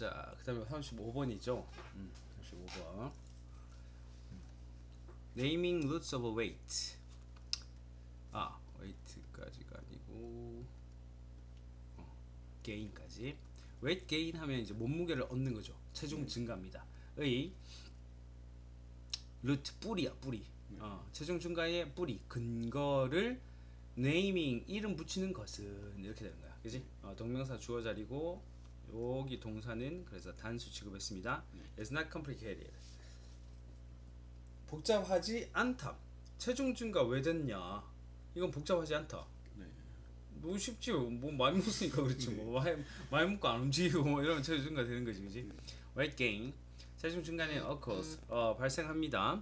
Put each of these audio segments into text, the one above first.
자, 그 다음에 35번이죠. 35번. Naming roots of weight. weight까지가 아니고 gain까지. weight gain 하면 이제 몸무게를 얻는 거죠. 체중 증가입니다. 의 루트 뿌리야, 뿌리. 체중 증가의 뿌리, 근거를 네이밍 이름 붙이는 것은 이렇게 되는 거야. 그지? 동명사 주어 자리고 여기 동사는 그래서 단수 취급했습니다. It's not complicated. 복잡하지 않다. 체중 증가 왜 됐냐? 이건 복잡하지 않다. 뭐 쉽지. 뭐 많이 먹으니까 그렇지. 뭐 많이 먹고 안 움직이고 뭐 이러면 체중 증가 되는 거지, 그지? Weight gain. 체중 증가는 occurs 발생합니다.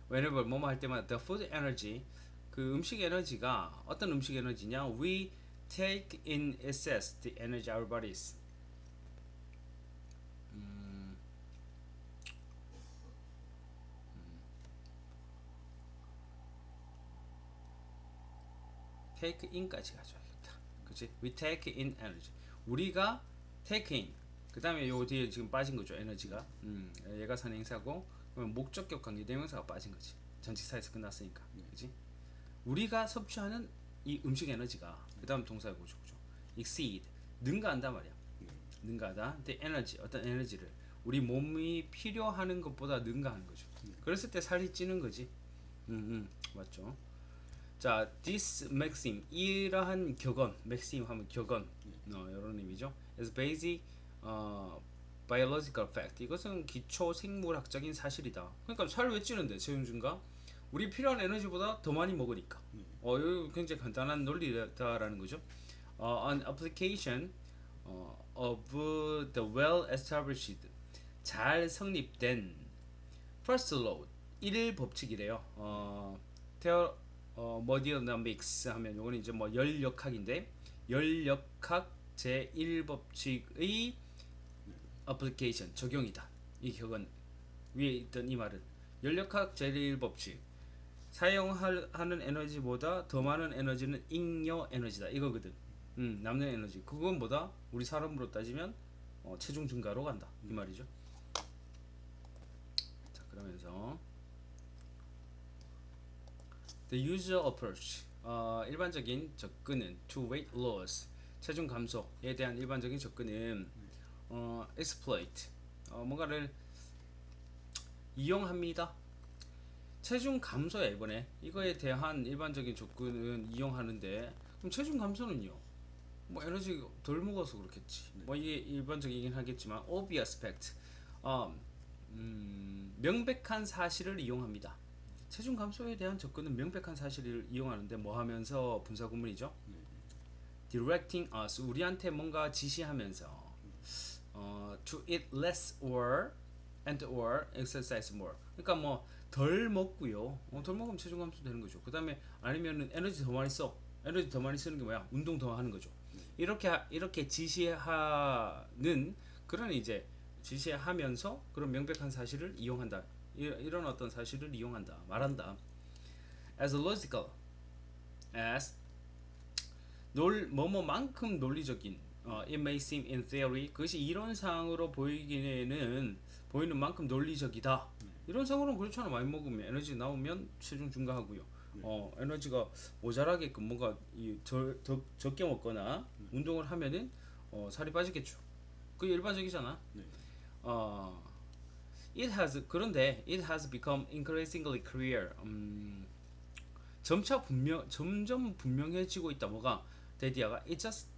Whenever 뭐뭐 할 때마다 the food energy 그 음식 에너지가 어떤 음식 에너지냐? We take in excess the energy our bodies. take in까지 가져야겠다. 그치? We take in energy. 우리가 take in. 그 다음에 요 뒤에 지금 빠진 거죠. 에너지가. 얘가 선행사고 그러면 목적격 관계 대명사가 빠진 거지. 전치사에서 끝났으니까. 그치? 우리가 섭취하는 이 음식 에너지가 그 다음 동사의 고죠. exceed. 능가한단 말이야. 능가하다. the energy. 어떤 에너지를 우리 몸이 필요하는 것보다 능가하는 거죠. 그랬을 때 살이 찌는 거지. 맞죠? 자, this maxim 이러한 격언, maxim 하면 격언, 이런 의미죠. is basic biological fact. 이것은 기초 생물학적인 사실이다. 그러니까 살 왜 찌는데 체중 증가? 우리 필요한 에너지보다 더 많이 먹으니까. 이거 굉장히 간단한 논리다라는 거죠. An application of the well-established 잘 성립된 first law 1 법칙이래요. thermodynamics 하면 요거는 이제 뭐 열역학인데 열역학 제1법칙의 application 적용이다. 이 격언 위에 있던 이 말은 열역학 제1법칙 사용하는 에너지보다 더 많은 에너지는 잉여 에너지다 이거거든. 남는 에너지 그건 뭐다? 우리 사람으로 따지면 체중 증가로 간다 이 말이죠. 자, 그러면서 The usual approach 일반적인 접근은 to weight loss 체중 감소에 대한 일반적인 접근은 exploit 뭔가를 이용합니다. 체중 감소야 이번에 이거에 대한 일반적인 접근은 이용하는데 그럼 체중 감소는요? 뭐 에너지 덜 먹어서 그렇겠지. 뭐 이게 일반적이긴 하겠지만 obvious fact 명백한 사실을 이용합니다. 체중 감소에 대한 접근은 명백한 사실을 이용하는데 뭐 하면서 분사 구문이죠. Directing us 우리한테 뭔가 지시하면서 to eat less or exercise more. 그러니까 뭐 덜 먹고요. 덜 먹으면 체중 감소 되는 거죠. 그 다음에 아니면은 에너지 더 많이 써. 에너지 더 많이 쓰는 게 뭐야? 운동 더 하는 거죠. 이렇게 지시하는 그런 이제 지시하면서 그런 명백한 사실을 이용한다. 이런 어떤 사실을 이용한다. 말한다. As logical as 뭐뭐만큼 논리적인 it may seem in theory 그것이 이론상으로 보이는 만큼 논리적이다. 이론상으로는 그렇잖아. 많이 먹으면 에너지 나오면 체중 증가하고요. 에너지가 모자라게끔 뭔가 적게 먹거나 운동을 하면은 살이 빠지겠죠. 그게 일반적이잖아. 그런데 it has become increasingly clear. 점점 분명해지고 있다. 뭐가? 데디아가 it just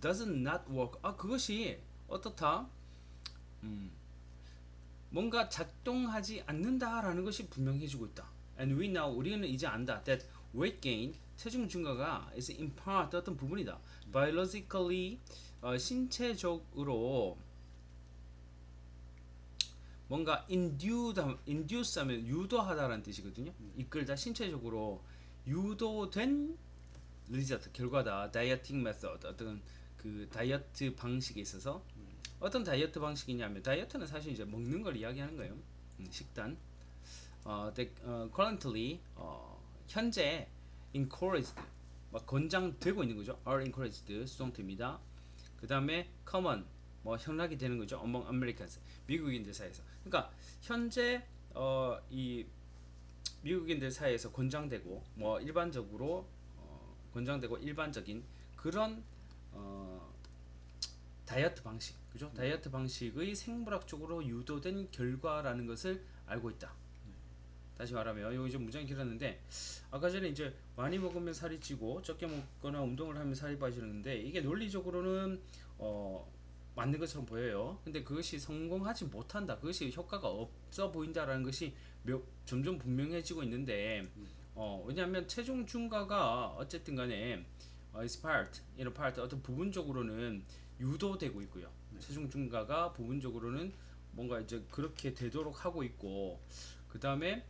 does not work. 그것이 어떻다? 뭔가 작동하지 않는다라는 것이 분명해지고 있다. And we know 우리는 이제 안다. That weight gain 체중 증가가 is in part 어떤 부분이다. Biologically 신체적으로 뭔가 induce 하면 유도하다라는 뜻이거든요. 이끌다 신체적으로 유도된 리저트 결과다. 다이어팅 메소드 어떤 그 다이어트 방식에 있어서 어떤 다이어트 방식이냐면 다이어트는 사실 이제 먹는 걸 이야기하는 거예요. 식단. currently 현재 encouraged 막 권장되고 있는 거죠. are encouraged 수동태입니다. 그 다음에 common 뭐 현락이 되는 거죠. among Americans 미국인들 사이에서. 그러니까 현재 이 미국인들 사이에서 권장되고 뭐 일반적으로 권장되고 일반적인 그런 어, 다이어트 방식, 그죠? 다이어트 방식의 생물학적으로 유도된 결과라는 것을 알고 있다. 다시 말하면 이거 좀 문장이 길었는데 아까 전에 이제 많이 먹으면 살이 찌고 적게 먹거나 운동을 하면 살이 빠지는데 이게 논리적으로는 맞는 것처럼 보여요. 근데 그것이 성공하지 못한다. 그것이 효과가 없어 보인다라는 것이 점점 분명해지고 있는데 왜냐하면 체중 증가가 어쨌든 간에 is part, 이런 part 어떤 부분적으로는 유도되고 있고요. 체중 증가가 부분적으로는 뭔가 이제 그렇게 되도록 하고 있고 그 다음에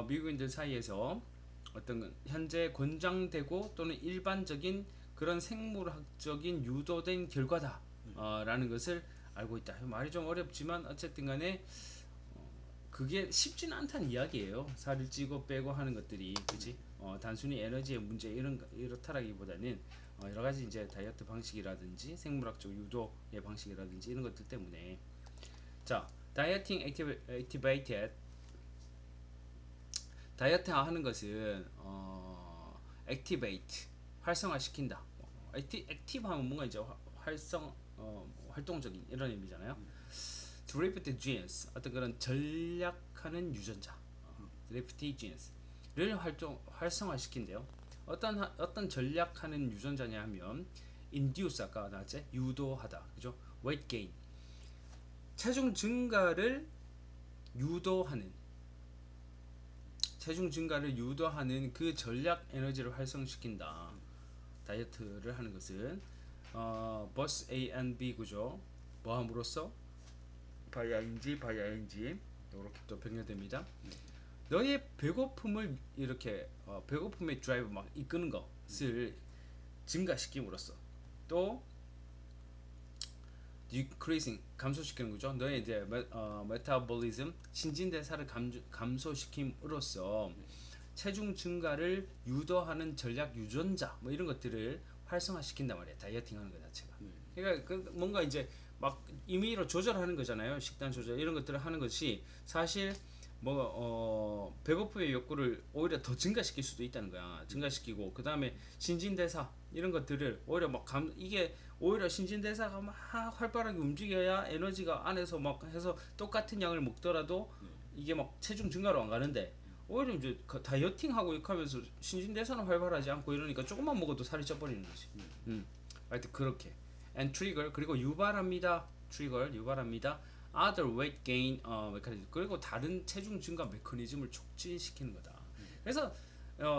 미국인들 사이에서 어떤 현재 권장되고 또는 일반적인 그런 생물학적인 유도된 결과다 라는 것을 알고 있다. 말이 좀 어렵지만 어쨌든 간에 그게 쉽지는 않다는 이야기예요. 살을 찌고 빼고 하는 것들이 그치? 단순히 에너지의 문제 이렇다라기보다는 여러 가지 이제 다이어트 방식이라든지 생물학적 유도의 방식이라든지 이런 것들 때문에 자 다이어팅 액티베이티드 다이어트 하는 것은 액티베이트 활성화시킨다. 액티브 하면 뭔가 이제 활동적인 이런 의미잖아요. 드리프트 genes 어떤 그런 전략하는 유전자 드리프트 genes를 활성화시킨대요. 어떤 전략하는 유전자냐 하면 induce 아까 나왔지 유도하다 그죠? weight gain 체중 증가를 유도하는 그 전략 에너지를 활성시킨다. 다이어트를 하는 것은 both A and B 그죠? 뭐 함으로써 by ing 이렇게 또 병렬됩니다. 너의 배고픔을 이렇게 배고픔의 드라이브 막 이끄는 것을 증가시킴으로써 또 decreasing 감소시키는 거죠. 너의 이제 메타볼리즘 신진대사를 감소시킴으로써 체중 증가를 유도하는 전략 유전자 뭐 이런 것들을 활성화시킨단 말이야. 다이어팅하는 것 자체가. 그러니까 그 뭔가 이제 막 임의로 조절하는 거잖아요. 식단 조절 이런 것들을 하는 것이 사실 뭐 배고픔의 욕구를 오히려 더 증가시킬 수도 있다는 거야. 증가시키고 그 다음에 신진대사 이런 것들을 오히려 막 이게 오히려 신진대사가 막 활발하게 움직여야 에너지가 안에서 막 해서 똑같은 양을 먹더라도 이게 막 체중 증가로 안 가는데 오히려 이제 다이어팅하고 이렇게 하면서 신진대사는 활발하지 않고 이러니까 조금만 먹어도 살이 쪄버리는 거지. 하여튼 그렇게 and trigger 그리고 유발합니다. 트리거를 유발합니다. other weight gain 메커니즘 그리고 다른 체중 증가 메커니즘을 촉진시키는 거다. 그래서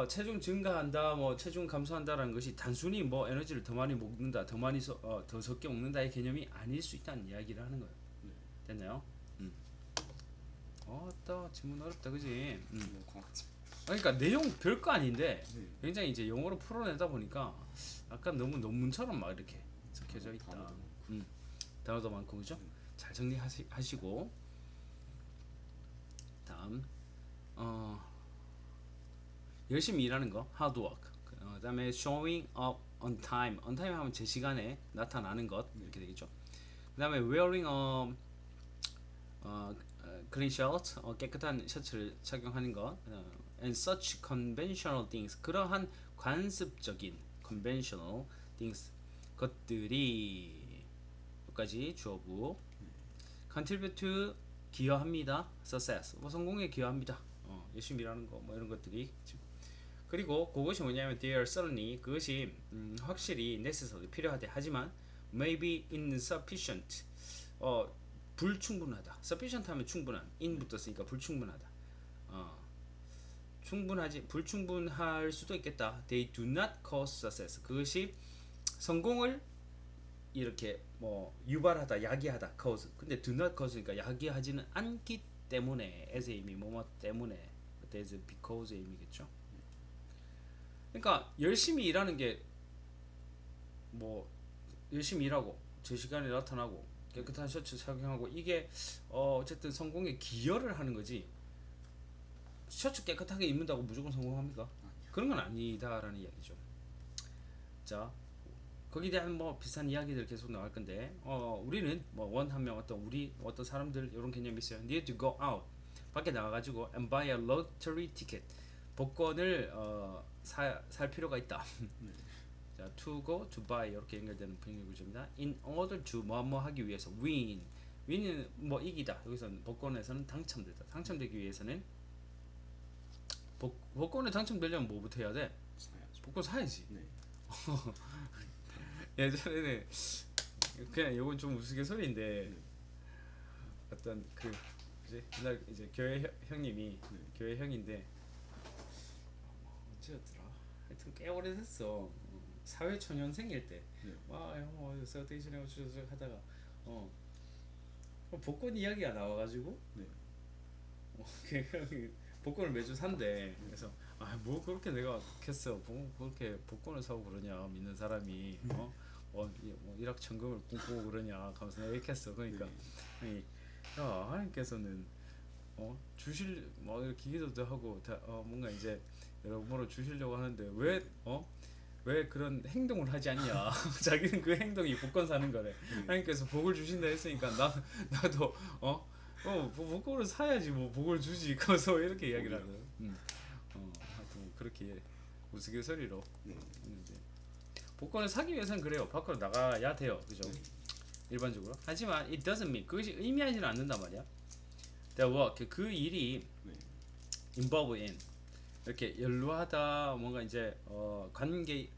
체중 증가한다, 뭐 체중 감소한다라는 것이 단순히 뭐 에너지를 더 많이 먹는다, 더 적게 먹는다의 개념이 아닐 수 있다는 이야기를 하는 거예요. 됐나요? 또 질문 어렵다, 그지? 그러니까 내용 별거 아닌데 굉장히 이제 영어로 풀어내다 보니까 약간 너무 논문처럼 막 이렇게 적혀져 있다. 단어도 많고 그죠? 잘 정리하시고 다음 열심히 일하는 거 hard work 그다음에 showing up on time 하면 제 시간에 나타나는 것 이렇게 되겠죠. 그다음에 wearing clean shirt 깨끗한 셔츠를 착용하는 것 and such conventional things 그러한 관습적인 conventional things 것들이 여기까지 주어부 contribute to 기여합니다. success 뭐 성공에 기여합니다. 열심히 일하는 거 뭐 이런 것들이 그리고 그것이 뭐냐면 they are certainly 그것이 확실히 necessary 필요하대 하지만 maybe insufficient 불충분하다. sufficient 하면 충분한 in 붙었으니까 불충분하다. 불충분할 수도 있겠다. They do not cause success. 그것이 성공을 이렇게 뭐 유발하다, 야기하다, cause. 근데 do not cause니까 야기하지는 않기 때문에 as의 의미 뭐뭐 때문에 there's because의 의미겠죠. 그러니까 열심히 일하는 게 뭐 열심히 일하고 제 시간에 나타나고 깨끗한 셔츠 착용하고 이게 어쨌든 성공에 기여를 하는 거지. 셔츠 깨끗하게 입는다고 무조건 성공합니까? 그런 건 아니다라는 이야기죠. 자, 거기에 대한 뭐 비슷한 이야기들 계속 나올 건데 우리는 뭐 원 한 명 어떤 사람들 이런 개념이 있어요. need to go out 밖에 나가가지고 and buy a lottery ticket 복권을 살 필요가 있다. 자, to go, to buy 이렇게 연결되는 분위기 구조입니다. in order to 뭐 하기 위해서 win은 뭐 이기다. 여기서는 복권에서는 당첨되기 위해서는 복권에 당첨되려면 뭐부터 해야 돼? 사야죠. 복권 사야지. 네. 예전에는 그냥 이건 좀 우스갯소리인데 어떤 그 이제 옛날 이제 교회 형님이 교회 형인데 어찌였더라? 하여튼 꽤 오래됐어. 사회초년생일 때. 네. 형 어디서 대신에 주저주저 하다가 복권 이야기가 나와가지고 네. 그 형이 복권을 매주 산대. 그래서 뭐 그렇게 내가 했어. 뭐 그렇게 복권을 사고 그러냐 믿는 사람이 뭐 일확천금을 꿈꾸고 그러냐 하면서 내가 이렇게 했어. 그러니까 네. 야 하나님께서는 주실 뭐 이렇게 기도도 하고 뭔가 이제 여러모로 주시려고 하는데 왜 그런 행동을 하지 않냐. 자기는 그 행동이 복권 사는 거래. 하나님께서 복을 주신다 했으니까 나도 복권을 사야지 뭐 복을 주지. 그래서 이렇게 이야기를 하거든. 하여튼 그렇게 우스갯소리로 했는데 복권을 사기 위해서는 그래요. 밖으로 나가야 돼요. 그죠? 일반적으로. 하지만 it doesn't mean 그것이 의미하지는 않는단 말이야. The work 그 일이 involve in 이렇게 연루하다 뭔가 이제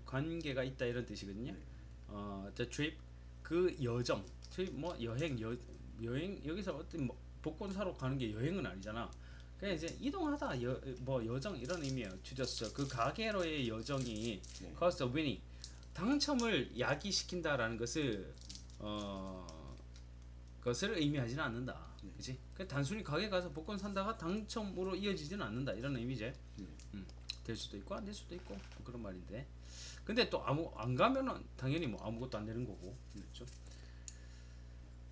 관계가 있다 이런 뜻이거든요. the trip 그 여정 trip 뭐 여행 여기서 어떤 뭐 복권 사러 가는 게 여행은 아니잖아. 그냥 이제 이동하다 뭐 여정 이런 의미예요. 주저서 그 가게로의 여정이 cause the winning 당첨을 야기시킨다라는 것을 것을 의미하지는 않는다. 그렇지? 그 단순히 가게 가서 복권 산다가 당첨으로 이어지지는 않는다. 이런 의미지. 될 수도 있고 안 될 수도 있고 뭐 그런 말인데. 근데 또 안 가면은 당연히 뭐 아무것도 안 되는 거고. 그렇죠?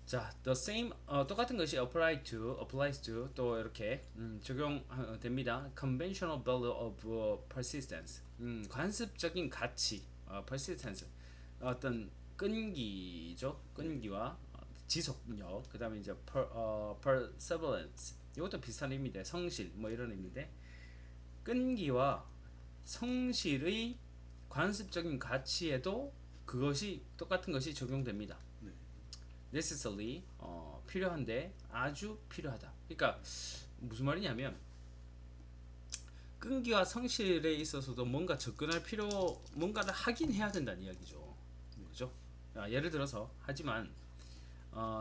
자, the same 똑같은 것이 applies to 또 이렇게 적용됩니다. conventional value of persistence 관습적인 가치 persistence 어떤 끈기죠. 끈기와 지속력 그다음에 이제 perseverance 이것도 비슷한 의미인데 성실 뭐 이런 의미인데 끈기와 성실의 관습적인 가치에도 그것이 똑같은 것이 적용됩니다. necessarily 필요한데 아주 필요하다. 그러니까 무슨 말이냐면 끈기와 성실에 있어서도 뭔가 뭔가를 하긴 해야 된다는 이야기죠. 그죠? 예를 들어서 하지만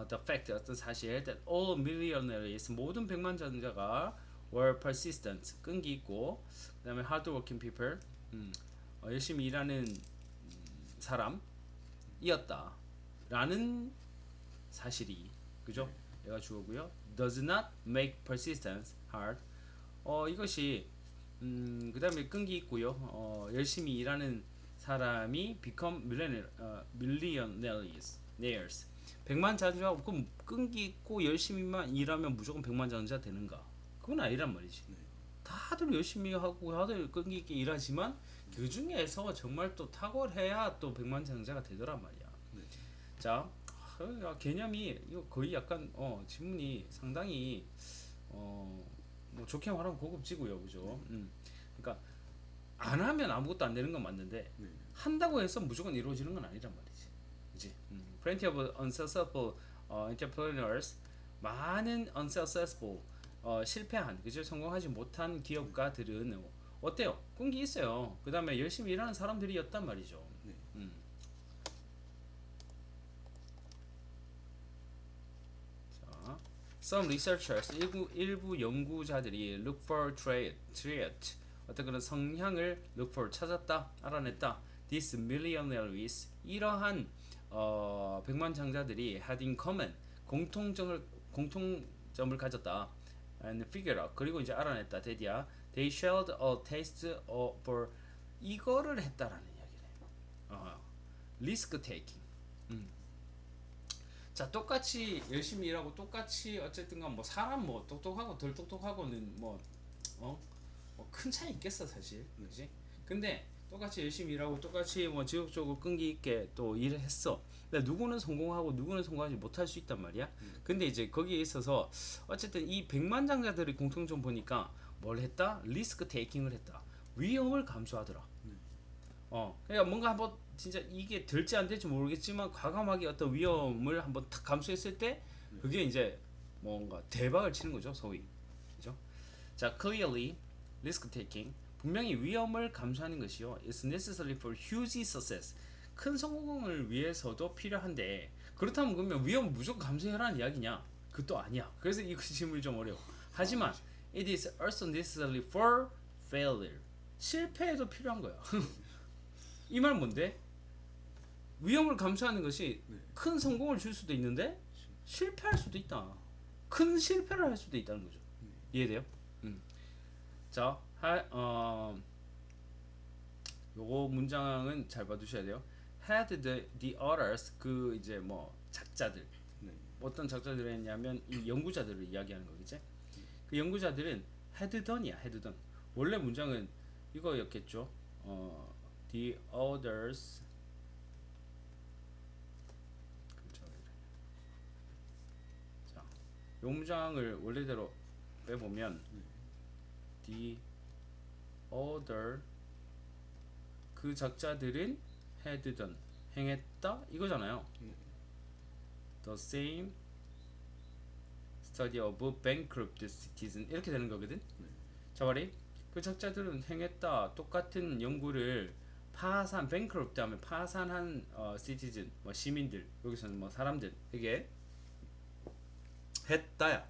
the fact 어떤 사실 that all millionaires 모든 백만장자가 were persistent 끈기 있고 그다음에 hardworking people 열심히 일하는 사람이었다라는 사실이 그죠? 얘가 주어고요. does not make persistence hard. 이것이 그다음에 끈기 있고요. 열심히 일하는 사람이 become millionaires. 백만장자가 그럼 끈기 있고 열심히만 일하면 무조건 백만장자 되는가? 그건 아니란 말이지. 다들 열심히 하고 다들 끈기 있게 일하지만 그 중에서 정말 또 탁월해야 또 백만장자가 되더란 말이야. 자, 개념이 이거 거의 약간 지문이 상당히 뭐 좋게 말하면 고급지고요, 그죠? 그러니까 안 하면 아무것도 안 되는 건 맞는데 한다고 해서 무조건 이루어지는 건 아니란 말이지, 그지? Plenty of unsuccessful entrepreneurs 많은 unsuccessful 실패한 그죠? 성공하지 못한 기업가들은 어때요? 끈기 있어요. 그 다음에 열심히 일하는 사람들이었단 말이죠. Some researchers 일부 연구자들이 look for trait 어떤 그런 성향을 look for 찾았다 알아냈다. These millionaires 이러한 백만장자들이 had in common 공통점을 가졌다. And figure out 그리고 이제 알아냈다. 드디어 they shared a taste for 이거를 했다라는 이야기래. risk taking. 자, 똑같이 열심히 일하고 똑같이 어쨌든간 뭐 사람 뭐 똑똑하고 덜 똑똑하고는 뭐 큰 차이 있겠어 사실, 그렇지? 근데 똑같이 열심히 일하고 똑같이 뭐 지속적으로 끈기 있게 또 일을 했어. 근데 누구는 성공하고 누구는 성공하지 못할 수 있단 말이야. 근데 이제 거기에 있어서 어쨌든 이 백만장자들의 공통점 보니까 뭘 했다? 리스크 테이킹을 했다. 위험을 감수하더라. 그러니까 뭔가 한번 진짜 이게 될지 안 될지 모르겠지만 과감하게 어떤 위험을 한번 탁 감수했을 때 그게 이제 뭔가 대박을 치는 거죠, 소위. 그죠? 자, clearly risk taking 분명히 위험을 감수하는 것이요 is necessary for huge success. 큰 성공을 위해서도 필요한데 그렇다면 그러면 위험 무조건 감수해라는 이야기냐? 그것도 아니야. 그래서 이 질문이 좀 어려워. 하지만 it is also necessary for failure. 실패에도 필요한 거야. 이 말 뭔데? 위험을 감수하는 것이 큰 성공을 줄 수도 있는데 실패할 수도 있다. 큰 실패를 할 수도 있다는 거죠. 이해돼요? 자, 요거 문장은 잘 봐두셔야 돼요. Had the others 그 이제 뭐 작자들 어떤 작자들이 했냐면 이 연구자들을 이야기하는 거겠지. 그 연구자들은 had done이야, had done. 원래 문장은 이거였겠죠. The others 자, 요 문장을 원래대로 빼보면 the other 그 작자들은 had done 행했다 이거잖아요. The same study of bankrupt citizen 이렇게 되는 거거든. 자, 말이 그 작자들은 행했다 똑같은 연구를 파산 bankrupt 하면 파산한 citizen 뭐 시민들 여기서는 뭐 사람들에게 했다야.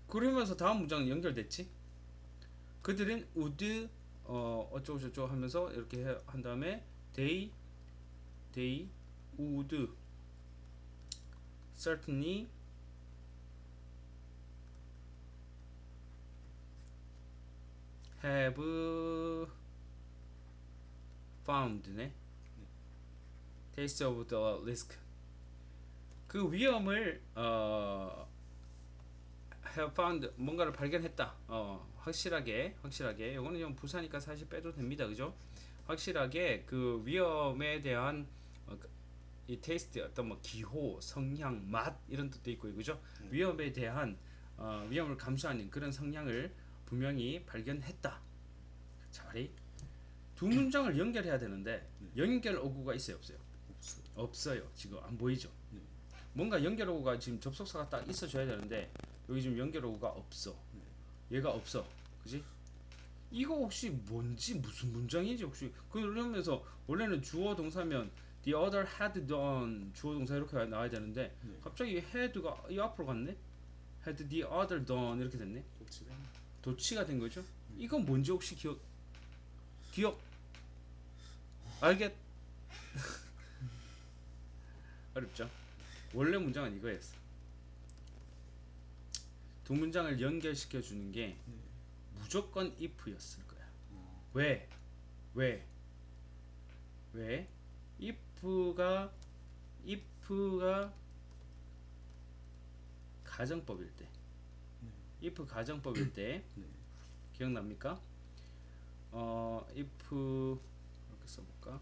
그러면서 다음 문장은 연결됐지. 그들은 would 어쩌고 저쩌고 하면서 이렇게 한 다음에 they would certainly have found네. taste of the risk. 그 위험을 have found 뭔가를 발견했다. 확실하게 이거는 좀 부사니까 사실 빼도 됩니다. 그죠? 확실하게 그 위험에 대한 이 테이스트 어떤 뭐 기호, 성향, 맛 이런 뜻도 있고 그죠? 위험에 대한 위험을 감수하는 그런 성향을 분명히 발견했다. 자, 두 문장을 연결해야 되는데 연결 어구가 있어요, 없어요? 없어요. 지금 안 보이죠? 뭔가 연결 어구가 지금 접속사가 딱 있어줘야 되는데 여기 지금 연결 어구가 없어. 얘가 없어. 그지? 이거 혹시 뭔지 무슨 문장인지 혹시 그러면서 원래는 주어 동사면 the other had done 주어 동사 이렇게 나와야 되는데 갑자기 had가 이 앞으로 갔네? had the other done 이렇게 됐네? 도치가 된 거죠? 이건 뭔지 혹시 기억 알겠? 어렵죠? 원래 문장은 이거였어. 두 문장을 연결시켜 주는 게 무조건 if였을 거야. 왜? if가 가정법일 때. if 가정법일 때 기억납니까? if 이렇게 써볼까?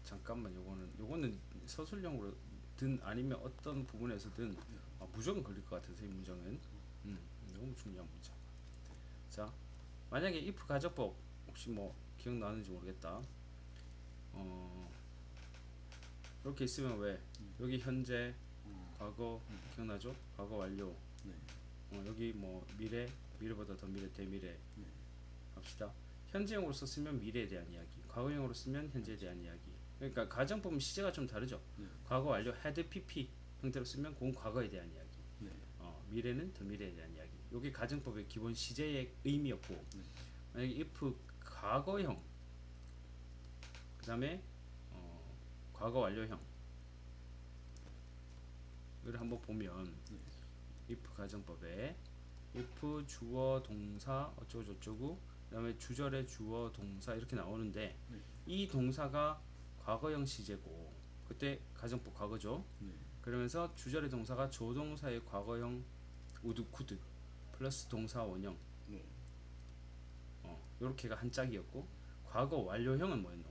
잠깐만 요거는 서술형으로 든 아니면 어떤 부분에서든 무조건 걸릴 것 같아서 이 문장은 너무 중요한 문장. 자, 만약에 if 가정법 혹시 뭐 기억나는지 모르겠다. 이렇게 있으면 왜 여기 현재 과거 기억나죠? 과거 완료. 여기 뭐 미래보다 더 미래 대미래 합시다. 현재형으로 썼으면 미래에 대한 이야기, 과거형으로 쓰면 현재에 대한 이야기. 그러니까 가정법은 시제가 좀 다르죠. 과거 완료 had pp 형태로 쓰면 그건 과거에 대한 이야기. 미래는 더 미래에 대한 이야기. 이게 가정법의 기본 시제의 의미였고 만약에 if 과거형 그 다음에 과거 완료형을 한번 보면 if 가정법에 if 주어 동사 어쩌고 저쩌고 그 다음에 주절의 주어 동사 이렇게 나오는데 이 동사가 과거형 시제고 그때 가정법 과거죠. 그러면서 주절의 동사가 조동사의 과거형 would could 플러스 동사 원형 요렇게가 한 짝이었고 과거 완료형은 뭐였노?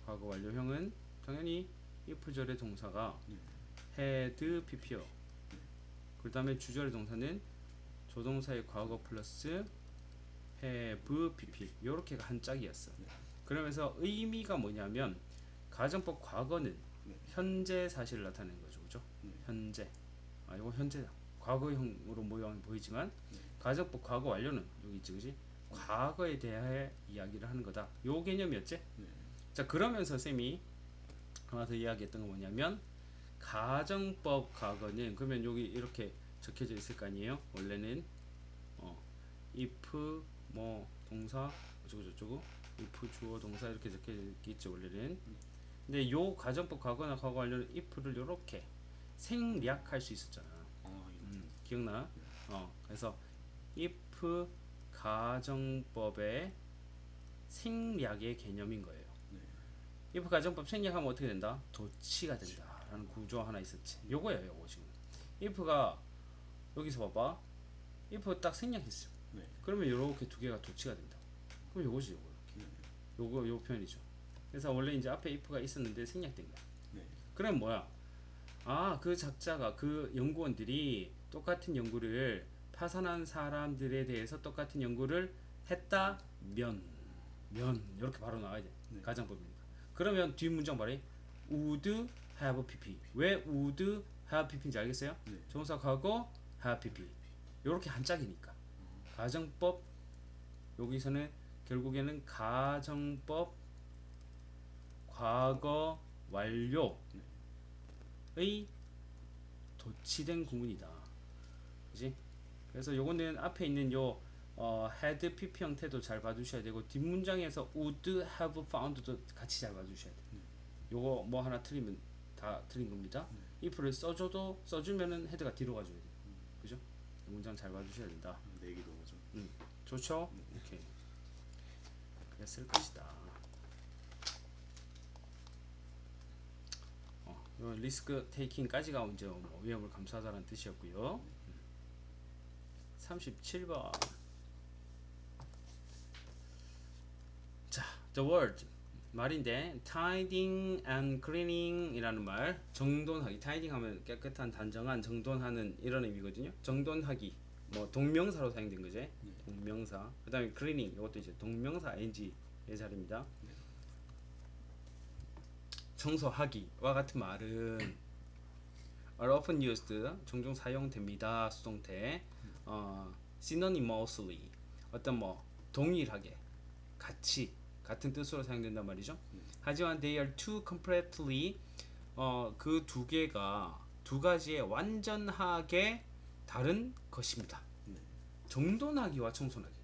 과거 완료형은 당연히 if 절의 동사가 had pp요. 그 다음에 주절의 동사는 조동사의 과거 플러스 have pp 요렇게가 한 짝이었어. 그러면서 의미가 뭐냐면 가정법 과거는 현재 사실을 나타내는 거죠. 그죠? 현재. 이거 현재다. 과거형으로 모양 보이지만 가정법 과거 완료는 여기 있지. 그지? 과거에 대해 이야기를 하는 거다. 요 개념이었지? 자, 그러면서 쌤이 하나 더 이야기했던 건 뭐냐면 가정법 과거는 그러면 여기 이렇게 적혀져 있을 거 아니에요? 원래는 if 뭐 동사 어쩌고 저쩌고 if 주어 동사 이렇게 적혀 있겠죠 원래는. 근데 요 가정법 과거나 과거 완료는 if를 요렇게 생략할 수 있었잖아. 기억나? 그래서 if 가정법의 생략의 개념인 거예요. if 가정법 생략하면 어떻게 된다? 도치가 된다 라는 구조 하나 있었지. 요거예요. 요거 지금 if가 여기서 봐봐. if 딱 생략했어. 그러면 요렇게 두 개가 도치가 된다. 그럼 요거지. 요 표현이죠. 그래서 원래 이제 앞에 if가 있었는데 생략된 거야. 그럼 뭐야? 그 작자가 그 연구원들이 똑같은 연구를 파산한 사람들에 대해서 똑같은 연구를 했다면 이렇게 바로 나와야 돼. 가정법이니까. 그러면 뒷 문장 말이 would have pp. 왜 would have pp인지 알겠어요? 조동사 과거 have pp. 요렇게 한 짝이니까. 가정법 여기서는 결국에는 가정법 과거 완료의 도치된 구문이다. 그지? 그래서 요거는 앞에 있는 요 had pp 형태도 잘 봐주셔야 되고 뒷문장에서 would have found도 같이 잘 봐주셔야 돼. 요거 뭐 하나 틀리면 다 틀린 겁니다. if를 써주면은 헤드가 뒤로 가줘야 돼. 그죠? 문장 잘 봐주셔야 된다. 내기도 오죠. 좋죠? 오케이. 그랬을 것이다. 요 리스크 테이킹까지가 이제 위험을 감수하다는 뜻이었고요. 37번. 자, the word 말인데 tidying and cleaning 이라는 말, 정돈하기. tidying 하면 깨끗한, 단정한, 정돈하는 이런 의미거든요. 정돈하기 뭐 동명사로 사용된 거지. 동명사. 그 다음에 cleaning 이것도 이제 동명사 ing의 자리입니다. 청소하기와 같은 말은 are often used 종종 사용됩니다. 수동태. synonymously 어떤 뭐 동일하게 같이 같은 뜻으로 사용된단 말이죠. 하지만 they are too completely 그 두 개가 두 가지의 완전하게 다른 것입니다. 정돈하기와 청소하기.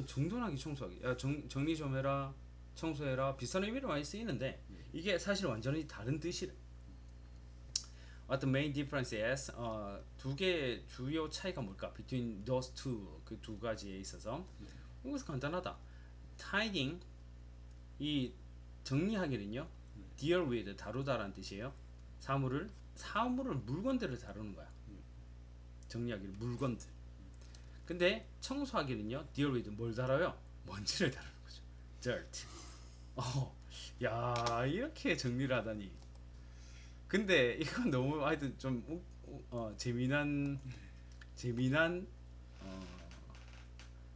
정돈하기, 청소하기. 야, 정리 좀 해라, 청소해라. 비슷한 의미로 많이 쓰이는데 이게 사실 완전히 다른 뜻이래. What the main difference is 두 개의 주요 차이가 뭘까? Between those two 그 두 가지에 있어서 이것은 간단하다. Tidying 이 정리하기는요, deal with 다루다라는 뜻이에요. 사물을 물건들을 다루는 거야. 정리하기를 물건들. 근데 청소하기는요, deal with 뭘 다뤄요? 먼지를 다루는 거죠. dirt. 야, 이렇게 정리를 하다니. 근데 이건 너무 하여튼 좀 재미난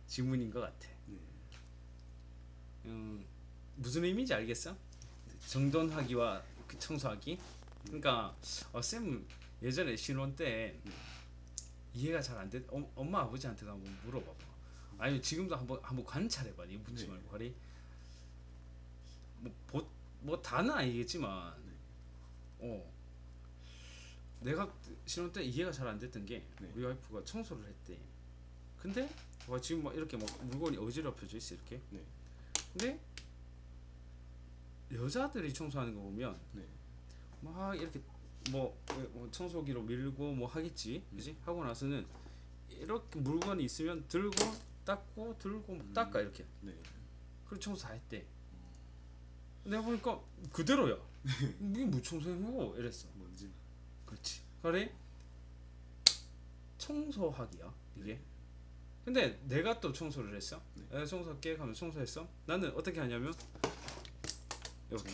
질문인 것 같아. 무슨 의미인지 알겠어? 정돈하기와 청소하기. 그러니까 쌤 예전에 신혼 때 이해가 잘 안 돼. 엄마 아버지한테도 한번 물어봐봐. 아니 지금도 한번 관찰해봐. 이 묻지 말고 거리. 뭐 다는 아니겠지만, 내가 신혼 때 이해가 잘 안 됐던 게 우리 와이프가 청소를 했대. 근데 지금 막 이렇게 막 물건이 어지럽혀져 있어 이렇게. 근데 여자들이 청소하는 거 보면 막 이렇게 뭐 청소기로 밀고 뭐 하겠지, 그지? 하고 나서는 이렇게 물건이 있으면 들고 닦고 들고 닦아 이렇게. 그리고 청소 다 했대. 내가 보니까 그대로야. 이게 뭐 청소한 거고 이랬어. 뭔지. 그렇지. 그래 청소하기야 이게. 근데 내가 또 청소를 했어. 네. 내가 청소할게 하면 청소했어. 나는 어떻게 하냐면 이렇게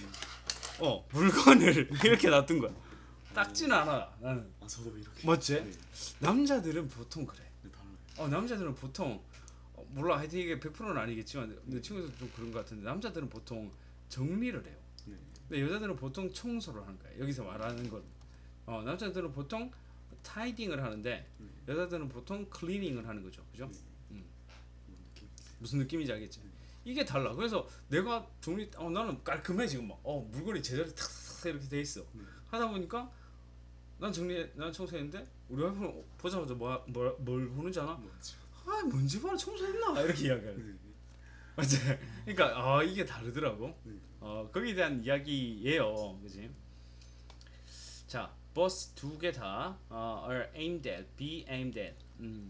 저는 물건을 이렇게 놔둔 거야. 닦지는 않아. 나는. 저도 이렇게. 맞지? 네. 남자들은 보통 그래. 네, 달라요. 남자들은 보통 몰라 하여튼 이게 100%는 아니겠지만 내 친구도 좀 그런 것 같은데 남자들은 보통 정리를 해요. 네. 근데 여자들은 보통 청소를 하는 거야. 여기서 말하는 건 남자들은 보통 타이딩을 하는데 네. 여자들은 보통 클리닝을 하는 거죠. 그죠? 네. 그런 느낌. 무슨 느낌인지 알겠지? 이게 달라. 그래서 내가 정리 나는 깔끔해 지금 막 물건이 제자리 탁탁 이렇게 돼 있어. 네. 하다 보니까 난 청소했는데 우리 와이프는 보자마자 뭘 보는지 아나? 뭐지? 먼지 봐라 청소했나? 이렇게 이야기해. 네. 맞지? 그러니까 이게 다르더라고. 네. 거기에 대한 이야기예요, 그지? 자, both 두 개 다 are aimed at, be aimed at.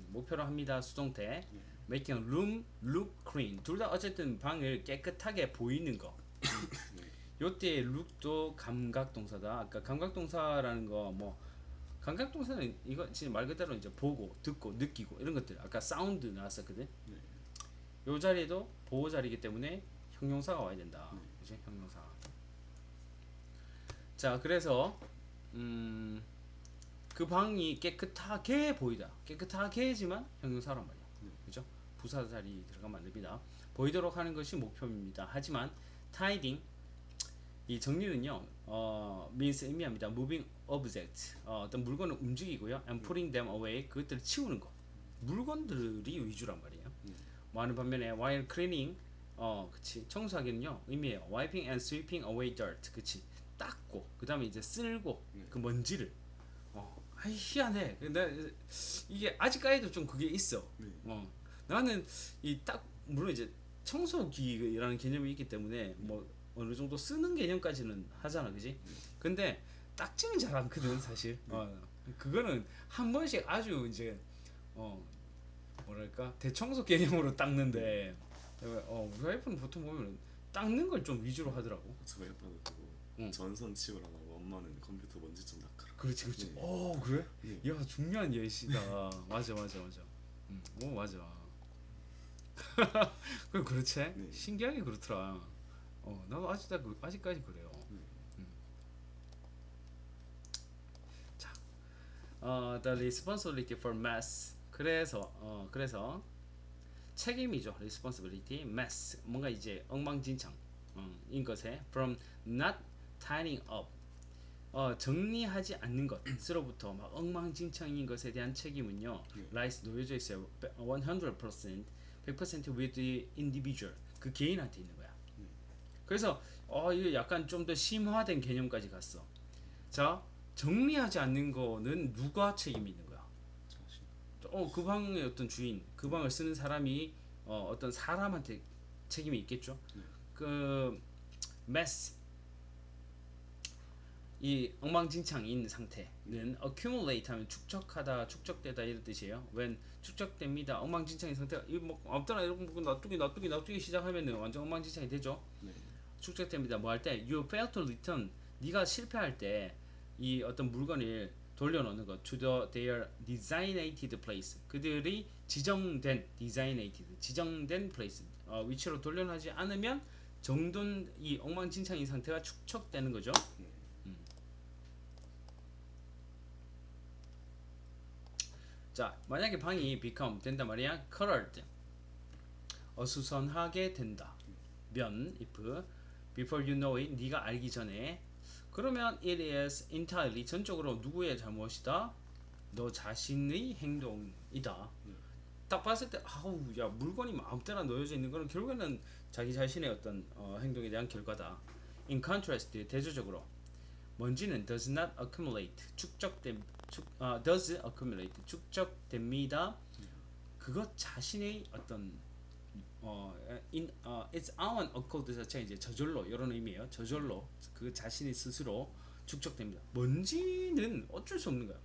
목표로 합니다. 수동태. Making room look clean. 둘 다 어쨌든 방을 깨끗하게 보이는 거. 요때 look도 감각동사다. 아까 감각동사라는 거 감각동사는 이거 지금 말 그대로 이제 보고, 듣고, 느끼고 이런 것들. 아까 사운드 나왔었거든. 네. 요 자리도 보호 자리이기 때문에 형용사가 와야 된다. 네. 그지? 형용사. 자, 그래서 그 방이 깨끗하게 보이다. 깨끗하게지만 형용사란 말이야. 그죠? 부사 자리 들어가면 안 됩니다. 보이도록 하는 것이 목표입니다. 하지만 tidying 이 정리는요, means 의미합니다. moving object 어떤 물건을 움직이고요, and putting them away 그것들을 치우는 거. 물건들이 위주란 말이에요. 뭐 하는 반면에 while cleaning 그치 청소하기는요 의미해요. wiping and sweeping away dirt 그치 닦고 그 다음에 이제 쓸고 그 먼지를 희한해. 근데 이게 아직까지도 좀 그게 있어. 나는 물론 이제 청소기라는 개념이 있기 때문에 뭐 어느 정도 쓰는 개념까지는 하잖아, 그지? 근데 닦지는 잘 않거든 사실. 그거는 한 번씩 아주 이제 뭐랄까 대청소 개념으로 닦는데 우리 와이프는 보통 보면 닦는 걸 좀 위주로 하더라고. 제가 예뻐도 그거 전선 치우라고 하고 엄마는 컴퓨터 먼지 좀 닦아라. 그렇지. 네. 그래? 네. 야 중요한 예시다. 맞아. 맞아. 그럼 그렇지? 네. 신기하게 그렇더라. 나도 아직까지 그래요. 자, the responsibility for mess. 그래서 책임이죠. responsibility, mess 뭔가 이제 엉망진창 인 것에 from not tidying up 정리하지 않는 것으로부터 막 엉망진창인 것에 대한 책임은요 lies 놓여져 있어요. 100% with the individual 그 개인한테 있는 거야. 그래서 이거 약간 좀 더 심화된 개념까지 갔어. 자, 정리하지 않는 거는 누가 책임이 있는 거야? 그 방의 어떤 주인, 그 방을 쓰는 사람이 어떤 사람한테 책임이 있겠죠. 그 mess 이 엉망진창인 상태는 accumulate 하면 축적하다, 축적되다 이런 뜻이에요. when 축적됩니다. 엉망진창인 상태가 이거 뭐 아무데나 이런 거 놔두기 시작하면은 완전 엉망진창이 되죠. 축적됩니다. 뭐 할 때 you fail to return 네가 실패할 때 이 어떤 물건을 돌려놓는 것 to their designated place 그들이 지정된 place 위치로 돌려놓지 않으면 정돈 이 엉망진창인 상태가 축적되는 거죠. 자, 만약에 방이 become 된단 말이야. cluttered 어수선하게 된다. 면 if before you know it 네가 알기 전에 그러면 it is entirely 전적으로 누구의 잘못이다? 너 자신의 행동이다. 딱 봤을 때 야 물건이 아무 때나 놓여져 있는 거는 결국에는 자기 자신의 어떤 행동에 대한 결과다. In contrast 대조적으로 먼지는 does not accumulate does accumulate 축적됩니다. 그것 자신의 어떤 its own accord 자체가 이제 저절로 이런 의미예요. 저절로 그 자신이 스스로 축적됩니다. 먼지는 어쩔 수 없는 거야.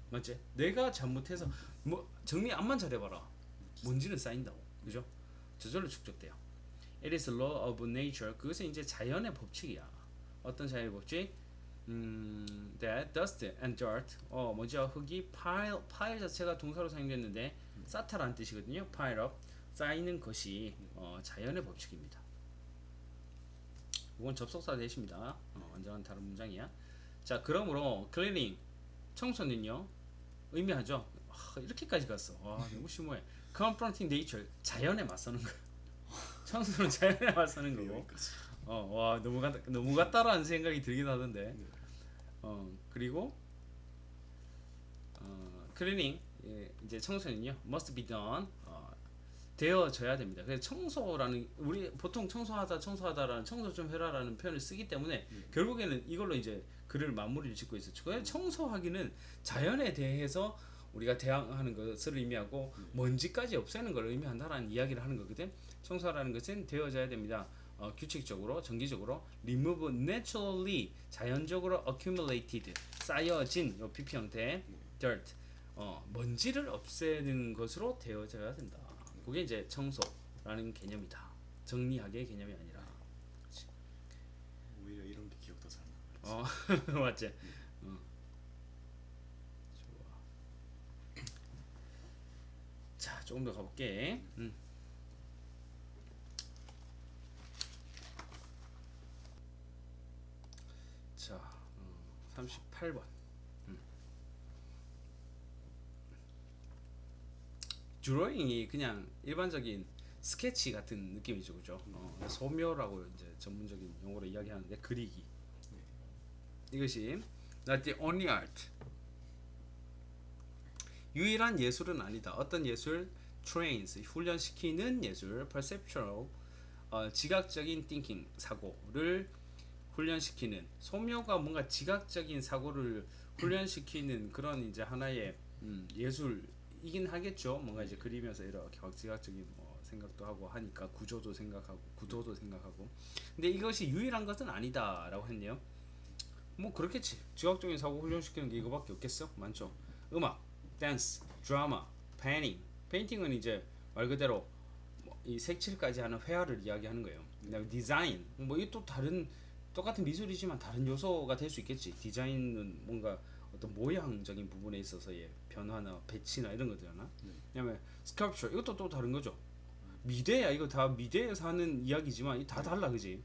맞지? 내가 잘못해서 뭐 정리 암만 잘해봐라. 먼지는 쌓인다고, 그죠? 저절로 축적돼요. It is a law of nature. 그것은 이제 자연의 법칙이야. 어떤 자연의 법칙? that dust and dirt 먼지와 흙이 pile 자체가 동사로 사용됐는데 쌓다라는 뜻이거든요. pile up, 쌓이는 것이 자연의 법칙입니다. 이건 접속사 대시입니다. 완전한 다른 문장이야. 자, 그러므로 cleaning, 청소는요 의미하죠. 이렇게까지 갔어. 와, 너무 심오해. confronting nature, 자연에 맞서는 거. 청소는 자연에 맞서는 거고. 여기까지. 와, 너무 같다라는 생각이 들긴 하던데. 그리고 cleaning, 이제 청소는요 must be done, 되어져야 됩니다. 그래서 청소라는, 우리 보통 청소하다라는 청소 좀 해라라는 표현을 쓰기 때문에 결국에는 이걸로 이제 글을 마무리를 짓고 있었죠. 그래서 청소하기는 자연에 대해서 우리가 대항하는 것을 의미하고 먼지까지 없애는 걸 의미한다라는 이야기를 하는 거거든. 청소라는 것은 되어져야 됩니다. 규칙적으로, 정기적으로, remove naturally, 자연적으로 accumulated, 쌓여진 요 PP 형태, dirt, 먼지를 없애는 것으로 되어져야 된다. 그게 이제 청소라는 개념이다. 정리하기의 개념이 아니라. 오히려 이런 게 기억 더 잘 나. 맞지? 좋아. 자, 조금 더 가볼게. 자, 38번. 드로잉이 그냥 일반적인 스케치 같은 느낌이죠, 그죠? 소묘라고 이제 전문적인 용어로 이야기하는데, 그리기. 이것이 not the only art. 유일한 예술은 아니다. 어떤 예술? trains, 훈련시키는 예술. perceptual, 지각적인 thinking, 사고를 훈련시키는. 소묘가 뭔가 지각적인 사고를 훈련시키는 그런 이제 하나의 예술이긴 하겠죠. 뭔가 이제 그리면서 이렇게 지각적인 생각도 하고 하니까 구조도 생각하고 구도도 생각하고. 근데 이것이 유일한 것은 아니다라고 했네요. 뭐 그렇겠지. 지각적인 사고 훈련시키는 게 이거밖에 없겠어? 많죠. 음악, 댄스, 드라마, 페인팅은 이제 말 그대로 이 색칠까지 하는 회화를 이야기하는 거예요. 그다음에 디자인, 뭐 이 또 다른 똑같은 미술이지만 다른 요소가 될 수 있겠지. 디자인은 뭔가 어떤 모양적인 부분에 있어서의 변화나 배치나 이런 것들이나. 그다음에 스컬프처, 이것도 또 다른 거죠. 미대야, 이거 다 미대에서 하는 이야기지만 다 달라, 그지?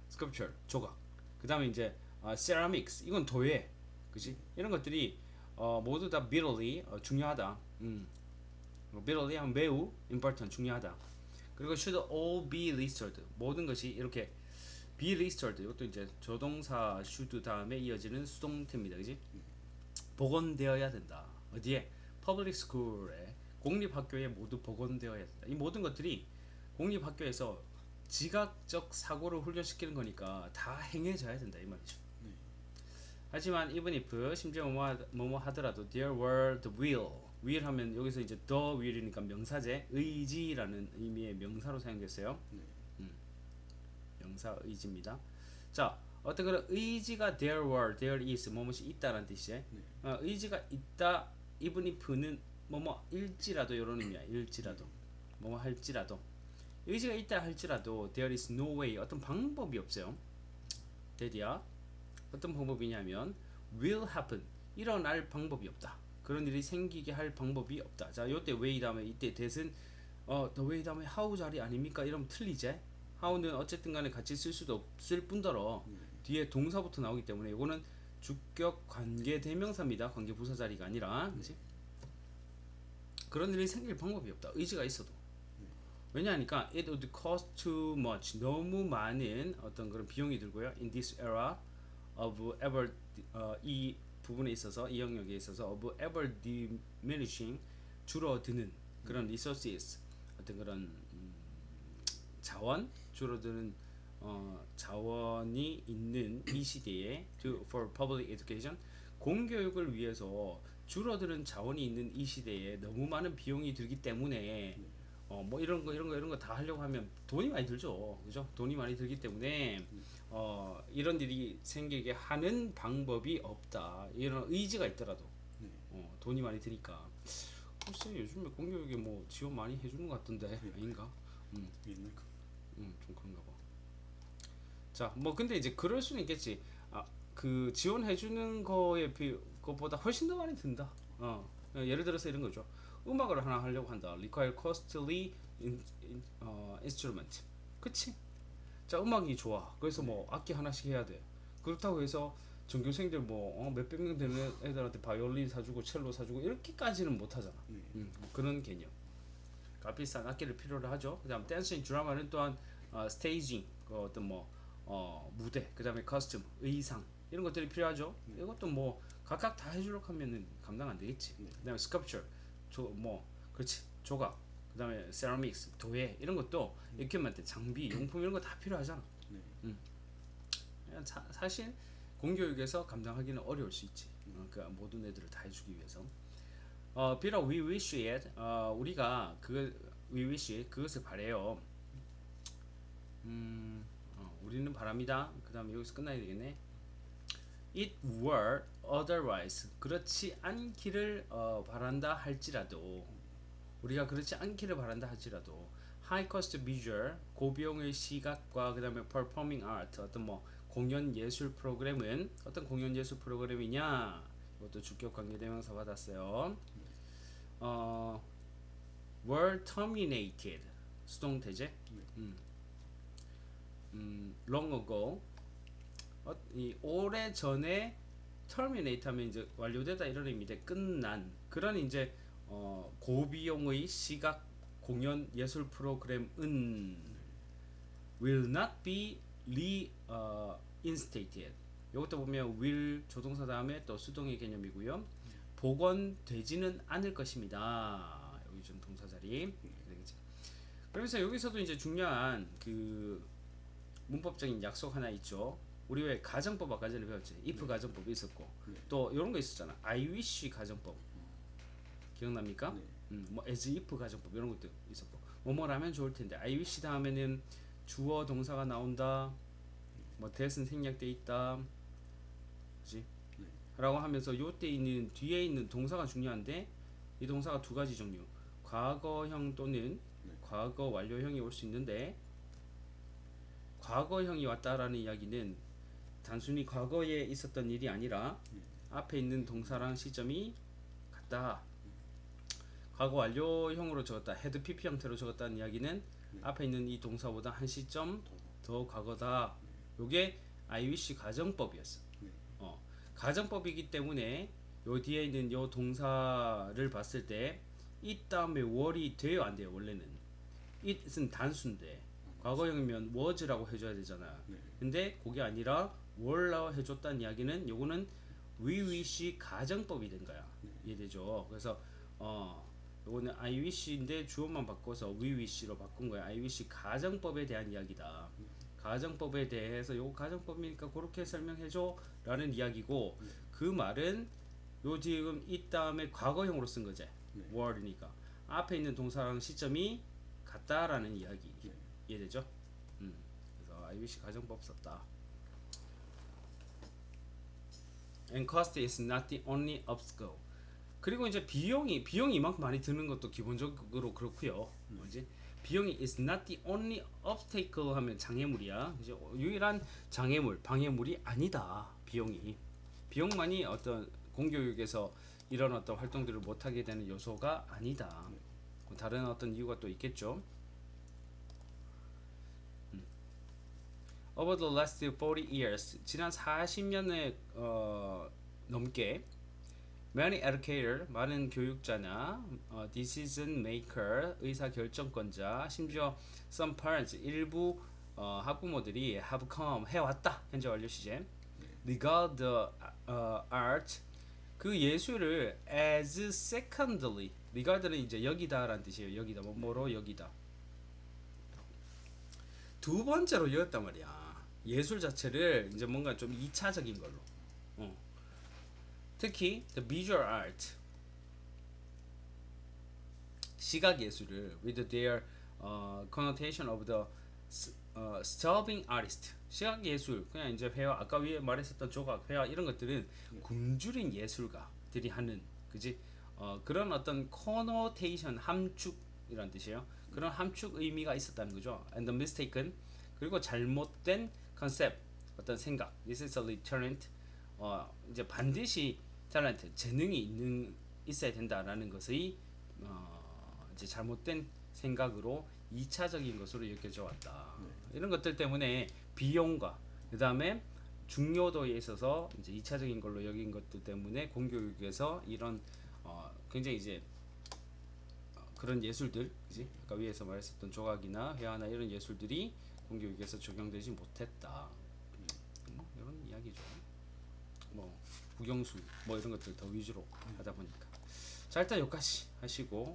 스컬프처, 조각. 그다음에 이제 세라믹스, 이건 도예, 그지? 이런 것들이 모두 다 vitally, 중요하다. vitally 하면 매우 important, 중요하다. 그리고 should all be listed, 모든 것이 이렇게 be listed, 이것도 이제 조동사 should 다음에 이어지는 수동태입니다, 그지? 복원되어야 된다. 어디에? public school에, 공립학교에 모두 복원되어야 된다. 이 모든 것들이 공립학교에서 지각적 사고를 훈련시키는 거니까 다 행해져야 된다, 이 말이죠. 하지만 even if, 심지어 뭐뭐 하더라도 there were the will 하면 여기서 이제 the will이니까 명사제, 의지라는 의미의 명사로 사용됐어요. 명사 의지입니다. 자, 어떤 그런 의지가 there is, 뭐뭐이 있다라는 뜻이에요. 의지가 있다, even if는 뭐뭐일지라도, 이런 의미야. 일지라도, 뭐뭐 할지라도. 의지가 있다 할지라도 there is no way, 어떤 방법이 없어요. 대디야, 어떤 방법이냐면 will happen, 일어날 방법이 없다. 그런 일이 생기게 할 방법이 없다. 자, 요때 way 다음에 이때 that은 the way 다음에 how 자리 아닙니까? 이러면 틀리지? how는 어쨌든 간에 같이 쓸 수도 없을 뿐더러 뒤에 동사부터 나오기 때문에 이거는 주격 관계 대명사입니다. 관계 부사 자리가 아니라, 그렇지? 그런 일이 생길 방법이 없다. 의지가 있어도. 왜냐하니까 it would cost too much, 너무 많은 어떤 그런 비용이 들고요. in this era of ever, 이 부분에 있어서, 이 영역에 있어서 of ever diminishing, 줄어드는 그런 resources, 어떤 그런 자원, 줄어드는 자원이 있는 이 시대에 for public education, 공교육을 위해서 줄어드는 자원이 있는 이 시대에 너무 많은 비용이 들기 때문에 뭐 이런 거 다 하려고 하면 돈이 많이 들죠, 그죠? 돈이 많이 들기 때문에 이런 일이 생기게 하는 방법이 없다. 이런 의지가 있더라도 돈이 많이 드니까. 글쎄, 요즘에 공교육에 뭐 지원 많이 해주는 것 같던데 아닌가? 옛날 거. 좀 그런가 봐. 자, 뭐 근데 이제 그럴 수는 있겠지. 그 지원해주는 것보다 훨씬 더 많이 든다. 예를 들어서 이런 거죠. 음악을 하나 하려고 한다. require costly instrument. 그치? 자, 음악이 좋아. 그래서 뭐 악기 하나씩 해야 돼. 그렇다고 해서 전교생들 뭐 몇백 명 되는 애들한테 바이올린 사주고 첼로 사주고 이렇게까지는 못 하잖아. 그런 개념. 값비싼 악기를 필요로 하죠. 그다음 댄싱 드라마는 또한 스테이징, 어떤 뭐 무대, 그다음에 커스튬, 의상 이런 것들이 필요하죠. 이것도 뭐 각각 다 해주려고 하면은 감당 안 되겠지. 그다음에 스culpture, 뭐 그렇지, 조각, 그다음에 세라믹스, 도예 이런 것도 equipment, 장비, 용품 이런 거 다 필요하잖아. 사실 공교육에서 감당하기는 어려울 수 있지. 그러니까 모든 애들을 다 해주기 위해서. 비록 we wish it, 우리가 we wish it, 그것을 바래요. 우리는 바랍니다. 그 다음에 여기서 끝나야 되겠네. It were otherwise, 그렇지 않기를 바란다 할지라도, 우리가 그렇지 않기를 바란다 할지라도 high cost visual, 고비용의 시각과 그 다음에 performing art, 어떤 뭐 공연 예술 프로그램은 어떤 공연 예술 프로그램이냐, 이것도 주격 관계 대명사 받았어요. were terminated, 수동 대제. long ago, 이 오래 전에 terminate 하면 이제 완료되다 이런 의미인데 끝난 그런 이제 고비용의 시각 공연 예술 프로그램은 will not be reinstated. 이것도 보면 will 조동사 다음에 또 수동의 개념이고요. 복원되지는 않을 것입니다. 여기 좀 동사 자리. 그러면서 여기서도 이제 중요한 그 문법적인 약속 하나 있죠. 우리 왜 가정법 아까 전에 배웠지? if 가정법이 있었고 또 이런 거 있었잖아. I wish 가정법 기억납니까? 뭐 as if 가정법 이런 것도 있었고 뭐뭐라면 좋을 텐데 I wish 다음에는 주어 동사가 나온다. 뭐 that은 생략돼 있다. 그렇지? 라고 하면서 요때 있는 뒤에 있는 동사가 중요한데 이 동사가 두 가지 종류. 과거형 또는 과거 완료형이 올 수 있는데 과거형이 왔다라는 이야기는 단순히 과거에 있었던 일이 아니라 앞에 있는 동사랑 시점이 같다. 과거 완료형으로 적었다. 헤드 PP 형태로 적었다는 이야기는 앞에 있는 이 동사보다 한 시점 더 과거다. 요게 I wish 가정법이었어. 가정법이기 때문에 요 뒤에 있는 요 동사를 봤을 때 it 다음에 were이 돼요 안 돼요? 원래는 it은 단수인데 과거형이면 was라고 해줘야 되잖아. 근데 그게 아니라 were라고 해줬다는 이야기는 요거는 we wish 가정법이 된 거야. 이해되죠? 그래서 요거는 I wish인데 주어만 바꿔서 we wish로 바꾼 거야. I wish 가정법에 대한 이야기다. 가정법에 대해서 요 가정법이니까 그렇게 설명해줘 라는 이야기고 그 말은 요 지금 이 다음에 과거형으로 쓴 거지. were니까 앞에 있는 동사랑 시점이 같다라는 이야기. 이해되죠? 그래서 I wish 가정법 썼다. And cost is not the only obstacle. 그리고 이제 비용이 이만큼 많이 드는 것도 기본적으로 그렇고요. 뭐지? 비용이 is not the only obstacle 하면 장애물이야. 이제 유일한 장애물, 방해물이 아니다. 비용만이 어떤 공교육에서 이런 어떤 활동들을 못 하게 되는 요소가 아니다. 다른 어떤 이유가 또 있겠죠. Over the last 40 years, 지난 40년에 넘게 many educator, 많은 교육자나 decision maker, 의사 결정권자, 심지어 some parents, 일부 학부모들이 have come, 해왔다. 현재 완료 시제. regard the art, 그 예술을 as secondly, regard는 이제 여기다라는 뜻이에요. 여기다, 뭐로 여기다. 두 번째로 여겼단 말이야. 예술 자체를 이제 뭔가 좀 2차적인 걸로. 특히 the visual art, 시각 예술을 with their connotation of the starving artist. 시각 예술 그냥 이제 회화, 아까 위에 말했었던 조각, 회화 이런 것들은 굶주린 예술가들이 하는, 그지? 그런 어떤 connotation, 함축이란 뜻이에요. 그런 함축 의미가 있었다는 거죠. And the mistaken, 그리고 잘못된 concept, 어떤 생각. This is a talent. 이제 반드시 talent, 재능이 있어야 된다라는 것의 이제 잘못된 생각으로 2차적인 것으로 여겨져 왔다. 네. 이런 것들 때문에 비용과 그 다음에 중요도에 있어서 이제 2차적인 걸로 여긴 것들 때문에 공교육에서 이런 굉장히 이제 그런 예술들, 그지? 아까 위에서 말했었던 조각이나 회화나 이런 예술들이 공교육에서 적용되지 못했다. 이런 이야기죠. 뭐 국영수 뭐 이런 것들 더 위주로 하다 보니까. 자 일단 여기까지 하시고